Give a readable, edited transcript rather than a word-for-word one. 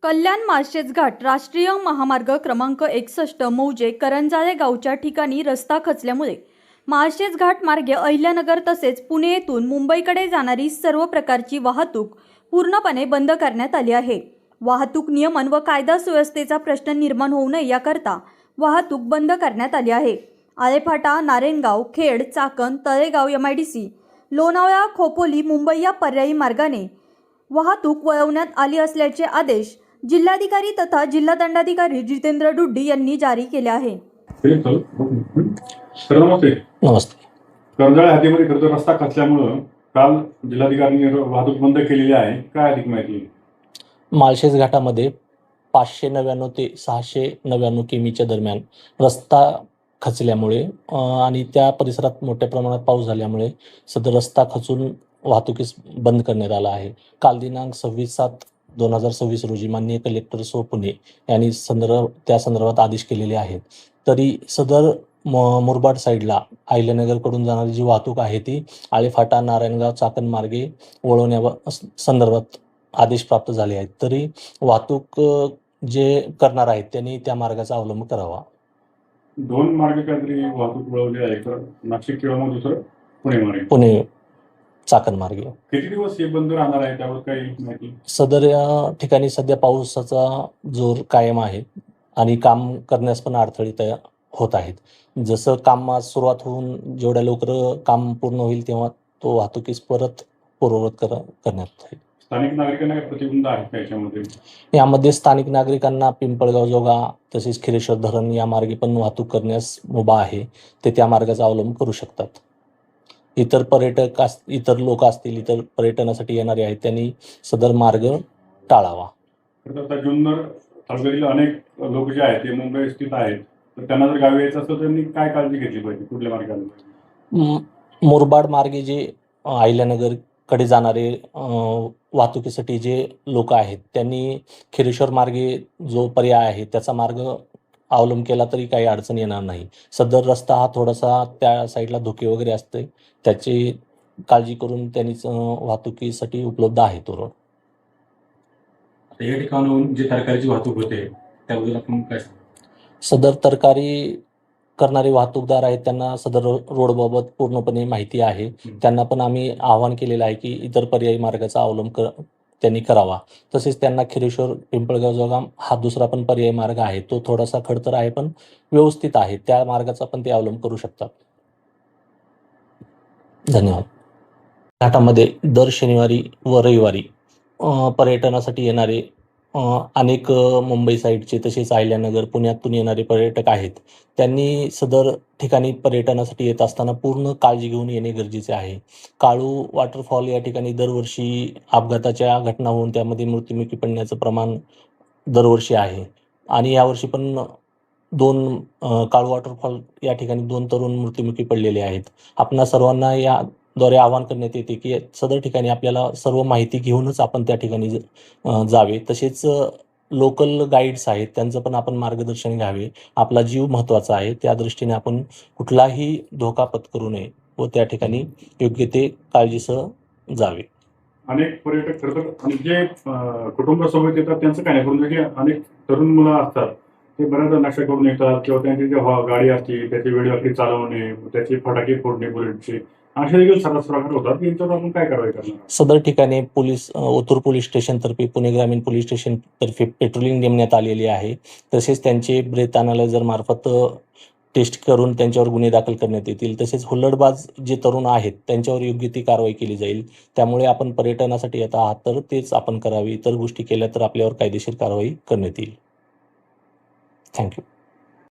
कल्याण माळशेज घाट राष्ट्रीय महामार्ग क्रमांक 61 मौजे करंजाळे गावच्या ठिकाणी रस्ता खचल्यामुळे माळशेज घाट मार्गे अहिल्यानगर तसेच पुणे येथून मुंबईकडे जाणारी सर्व प्रकारची वाहतूक पूर्णपणे बंद करण्यात आली आहे। वाहतूक नियमन व कायदा सुव्यवस्थेचा प्रश्न निर्माण होऊ नये याकरता वाहतूक बंद करण्यात आली आहे। आळेफाटा, नारायणगाव, खेड, चाकण, तळेगाव, MIDC, लोणावळा, खोपोली, मुंबई या पर्यायी मार्गाने वाहतूक वळवण्यात आली असल्याचे आदेश जिल्हाधिकारी तथा जिल्हा दंडाधिकारी जितेंद्र डुड्डी यांनी जारी केले आहे। नमस्ते। करंजाळे हद्दीमध्ये खरं तर रस्ता खचल्यामुळे काल जिल्हाधिकाऱ्यांनी वाहतूक बंद केलेली आहे, काय अधिक माहिती? माळशेज घाटामध्ये 599 ते 699 किमीच्या दरम्यान रस्ता खचल्यामुळे आणि त्या परिसरात मोठ्या प्रमाणात पाऊस झाल्यामुळे सदर रस्ता खचून वाहतुकीस बंद करण्यात आला आहे। काल दिनांक 26/7/2026 रोजी माननीय कलेक्टर सो पुणे यांनी त्या संदर्भात आदेश केलेले आहेत। तरी सदर मुरबाड साईडला अहिल्यानगरकडून जाणारी जी वाहतूक आहे ती आळेफाटा, नारायणगाव, चाकण मार्गे वळवण्या संदर्भात आदेश प्राप्त झाले आहेत। तरी वाहतूक जे करणार आहेत त्यांनी त्या मार्गाचा अवलंब करावा। दोन मार्ग काहीतरी वाहतूक वळवली आहे, तर नाशिक किंवा मग दुसरं पुणे मार्गे, पुणे चाकण मार्गे। किती दिवस हे बंद राहणार आहे त्यावर काही माहिती? सदर ठिकाणी सध्या पावसाचा जोर कायम आहे आणि काम करण्यास पण अडथळे तयार होत आहेत। जसं काम सुरुवात होऊन जेवढ्या लवकर काम पूर्ण होईल तेव्हा तो वाहतुकीस परत पूर्ववत करण्यात येईल। स्थानिक नागरिकांना काही प्रतिबंध आहे का याच्यामध्ये? यामध्ये स्थानिक नागरिकांना पिंपळगाव जोगा तसेच खिरेश्वर धरण या मार्गे पण वाहतूक करण्यास मुभा आहे, ते त्या मार्गाचा अवलंब करू शकतात। इतर लोक असतील, इतर पर्यटनासाठी येणारे आहेत, त्यांनी सदर मार्ग टाळावा। आता जुन्नर तालुक्यातील अनेक लोक जे आहेत ते मुंबई स्थित आहेत, तर त्यांना जर गावी यायचं असेल तर त्यांनी काय काळजी घेतली पाहिजे, कुठल्या मार्गाने? मुरबाड मार्गे जे अहिल्यानगरकडे जाणारे वाहतुकीसाठी जे लोक आहेत त्यांनी खिरेश्वर मार्गे जो पर्याय आहे त्याचा मार्ग अवलंब केला तरी काही अडचण येणार नाही। सदर रस्ता हा थोडासा त्या साईडला धोके वगैरे असते, त्याची काळजी करून त्यांनीच वाहतुकीसाठी उपलब्ध आहे तो रोड। या ठिकाणाहून जी तरकारीची वाहतूक होते त्याबद्दल आपण काय सांगू? सदर तरकारी करणारे वाहतूकदार आहेत त्यांना सदर रोडबाबत पूर्णपणे माहिती आहे। त्यांना पण आम्ही आवाहन केलेलं आहे की इतर पर्यायी मार्गाचा अवलंब त्यांनी करावा। तसेच त्यांना खिरेश्वर पिंपळगाव जोगाम हा दुसरा पण पर्यायी मार्ग आहे, तो थोडासा खडतर आहे पण व्यवस्थित आहे, त्या मार्गाचा पण ते अवलंब करू शकतात। धन्यवाद। घाटामध्ये दर शनिवारी व रविवारी पर्यटनासाठी येणारे अनेक मुंबई साईडचे तसेच अहिल्यानगर, पुण्यातून येणारे पर्यटक आहेत, त्यांनी सदर ठिकाणी पर्यटनासाठी येत असताना पूर्ण काळजी घेऊन येणे गरजेचे आहे। काळू वॉटरफॉल या ठिकाणी दरवर्षी अपघाताच्या घटना होऊन त्यामध्ये मृत्युमुखी पडण्याचं प्रमाण दरवर्षी आहे आणि यावर्षी पण काळू वॉटरफॉल या ठिकाणी 2 तरुण मृत्युमुखी पडलेले आहेत। आपणा सर्वांना याद्वारे आवाहन करण्यात येते की सदर ठिकाणी आपल्याला सर्व माहिती घेऊनच आपण त्या ठिकाणी जावे। तसेच लोकल गाईड्स आहेत त्यांचं पण आपण मार्गदर्शन घ्यावे। आपला जीव महत्त्वाचा आहे, त्या दृष्टीने आपण कुठलाही धोका पत्करू नये व त्या ठिकाणी योग्य ते काळजीसह जावे। अनेक पर्यटक खरं तर जे कुटुंबासोबत येतात त्यांचं काय नाही, परंतु जे अनेक तरुण मुलं असतात ते बऱ्याचदा नशा करून येतात किंवा त्यांची जी गाडी असते त्याची वेळेआखरी चालवणे, त्याची फटाके फोडणे बुलेटचे, असे देखील सर्रास प्रकार होतात। यांच्यावर आपण काय कारवाई करणार? सदर ठिकाणी ओतूर पोलीस स्टेशन तर्फे, पुणे ग्रामीण पोलीस स्टेशन तर्फे पेट्रोलिंग नेमण्यात आलेली आहे। तसेच त्यांचे ब्रेथ अनालायझर मार्फत टेस्ट करून त्यांच्यावर गुन्हे दाखल करण्यात येतील। तसेच हुल्लडबाज जे तरुण आहेत त्यांच्यावर योग्य ती कारवाई केली जाईल। त्यामुळे आपण पर्यटनासाठी येत आहात तर तेच आपण करावे, इतर गोष्टी केल्या तर आपल्यावर कायदेशीर कारवाई करण्यात येईल। थँक्यू।